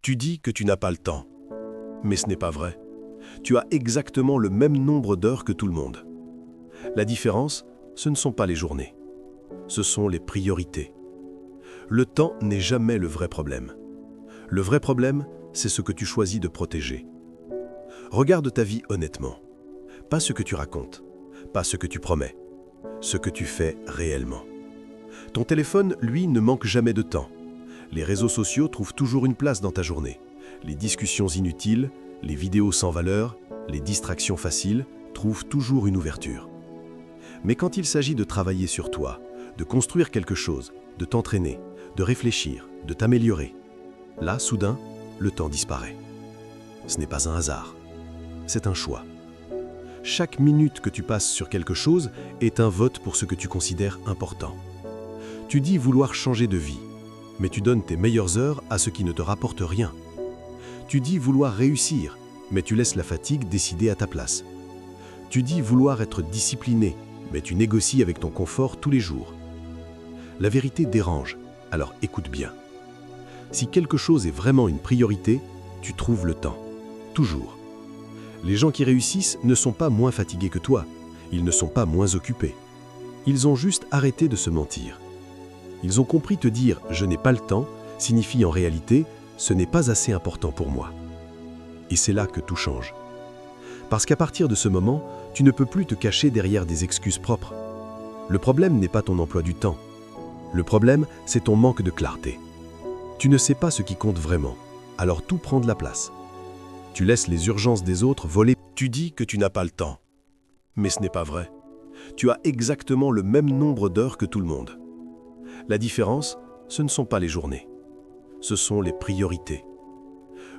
Tu dis que tu n'as pas le temps. Mais ce n'est pas vrai. Tu as exactement le même nombre d'heures que tout le monde. La différence, ce ne sont pas les journées. Ce sont les priorités. Le temps n'est jamais le vrai problème. Le vrai problème, c'est ce que tu choisis de protéger. Regarde ta vie honnêtement. Pas ce que tu racontes, pas ce que tu promets, ce que tu fais réellement. Ton téléphone, lui, ne manque jamais de temps. Les réseaux sociaux trouvent toujours une place dans ta journée. Les discussions inutiles, les vidéos sans valeur, les distractions faciles trouvent toujours une ouverture. Mais quand il s'agit de travailler sur toi, de construire quelque chose, de t'entraîner, de réfléchir, de t'améliorer, là, soudain, le temps disparaît. Ce n'est pas un hasard, c'est un choix. Chaque minute que tu passes sur quelque chose est un vote pour ce que tu considères important. Tu dis vouloir changer de vie, mais tu donnes tes meilleures heures à ce qui ne te rapporte rien. Tu dis vouloir réussir, mais tu laisses la fatigue décider à ta place. Tu dis vouloir être discipliné, mais tu négocies avec ton confort tous les jours. La vérité dérange, alors écoute bien. Si quelque chose est vraiment une priorité, tu trouves le temps. Toujours. Les gens qui réussissent ne sont pas moins fatigués que toi. Ils ne sont pas moins occupés. Ils ont juste arrêté de se mentir. Ils ont compris te dire « je n'ai pas le temps » signifie en réalité « ce n'est pas assez important pour moi ». Et c'est là que tout change. Parce qu'à partir de ce moment, tu ne peux plus te cacher derrière des excuses propres. Le problème n'est pas ton emploi du temps. Le problème, c'est ton manque de clarté. Tu ne sais pas ce qui compte vraiment, alors tout prend de la place. Tu laisses les urgences des autres voler. Tu dis que tu n'as pas le temps. Mais ce n'est pas vrai. Tu as exactement le même nombre d'heures que tout le monde. La différence, ce ne sont pas les journées. Ce sont les priorités.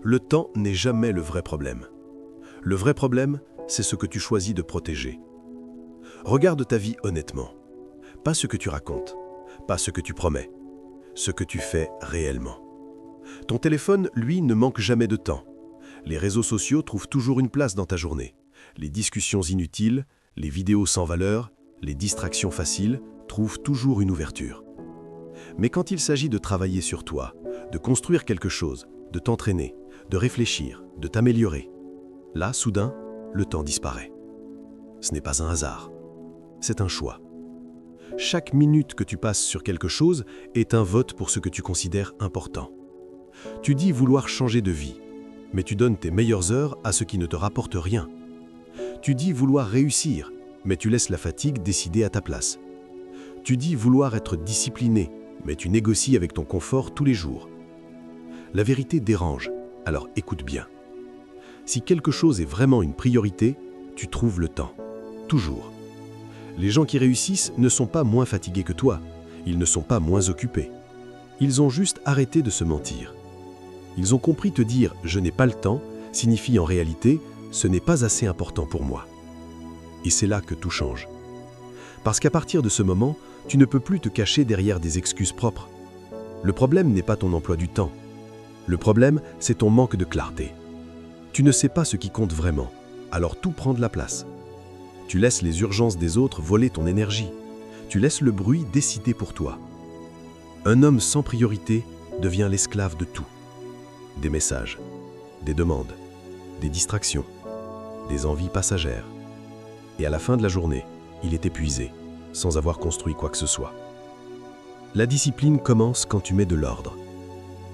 Le temps n'est jamais le vrai problème. Le vrai problème, c'est ce que tu choisis de protéger. Regarde ta vie honnêtement. Pas ce que tu racontes, pas ce que tu promets, ce que tu fais réellement. Ton téléphone, lui, ne manque jamais de temps. Les réseaux sociaux trouvent toujours une place dans ta journée. Les discussions inutiles, les vidéos sans valeur, les distractions faciles trouvent toujours une ouverture. Mais quand il s'agit de travailler sur toi, de construire quelque chose, de t'entraîner, de réfléchir, de t'améliorer, là, soudain, le temps disparaît. Ce n'est pas un hasard, c'est un choix. Chaque minute que tu passes sur quelque chose est un vote pour ce que tu considères important. Tu dis vouloir changer de vie, mais tu donnes tes meilleures heures à ce qui ne te rapporte rien. Tu dis vouloir réussir, mais tu laisses la fatigue décider à ta place. Tu dis vouloir être discipliné, mais tu négocies avec ton confort tous les jours. La vérité dérange, alors écoute bien. Si quelque chose est vraiment une priorité, tu trouves le temps. Toujours. Les gens qui réussissent ne sont pas moins fatigués que toi. Ils ne sont pas moins occupés. Ils ont juste arrêté de se mentir. Ils ont compris te dire « je n'ai pas le temps » signifie en réalité « ce n'est pas assez important pour moi ». Et c'est là que tout change. Parce qu'à partir de ce moment, tu ne peux plus te cacher derrière des excuses propres. Le problème n'est pas ton emploi du temps. Le problème, c'est ton manque de clarté. Tu ne sais pas ce qui compte vraiment, alors tout prend de la place. Tu laisses les urgences des autres voler ton énergie. Tu laisses le bruit décider pour toi. Un homme sans priorité devient l'esclave de tout. Des messages, des demandes, des distractions, des envies passagères. Et à la fin de la journée, il est épuisé, sans avoir construit quoi que ce soit. La discipline commence quand tu mets de l'ordre,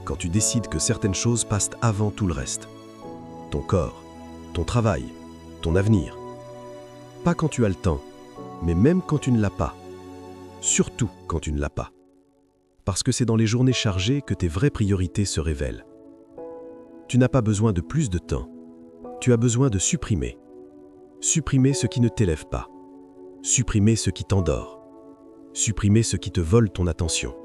quand tu décides que certaines choses passent avant tout le reste. Ton corps, ton travail, ton avenir. Pas quand tu as le temps, mais même quand tu ne l'as pas. Surtout quand tu ne l'as pas. Parce que c'est dans les journées chargées que tes vraies priorités se révèlent. Tu n'as pas besoin de plus de temps. Tu as besoin de supprimer. Supprimer ce qui ne t'élève pas. Supprimer ce qui t'endort. Supprimer ce qui te vole ton attention.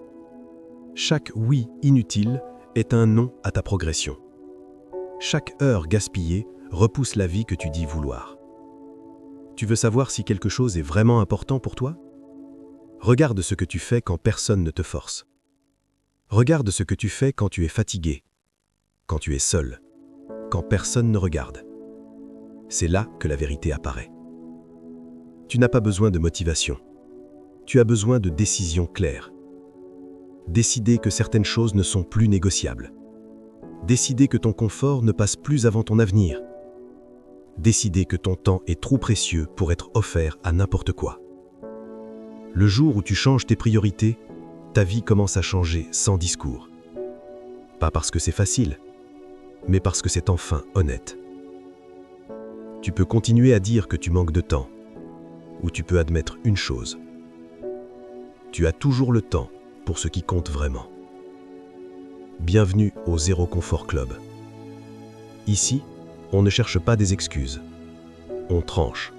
Chaque oui inutile est un non à ta progression. Chaque heure gaspillée repousse la vie que tu dis vouloir. Tu veux savoir si quelque chose est vraiment important pour toi? Regarde ce que tu fais quand personne ne te force. Regarde ce que tu fais quand tu es fatigué, quand tu es seul, quand personne ne regarde. C'est là que la vérité apparaît. Tu n'as pas besoin de motivation. Tu as besoin de décisions claires. Décider que certaines choses ne sont plus négociables. Décider que ton confort ne passe plus avant ton avenir. Décider que ton temps est trop précieux pour être offert à n'importe quoi. Le jour où tu changes tes priorités, ta vie commence à changer sans discours. Pas parce que c'est facile, mais parce que c'est enfin honnête. Tu peux continuer à dire que tu manques de temps, ou tu peux admettre une chose. Tu as toujours le temps pour ce qui compte vraiment. Bienvenue au Zéro Confort Club. Ici, on ne cherche pas des excuses. On tranche.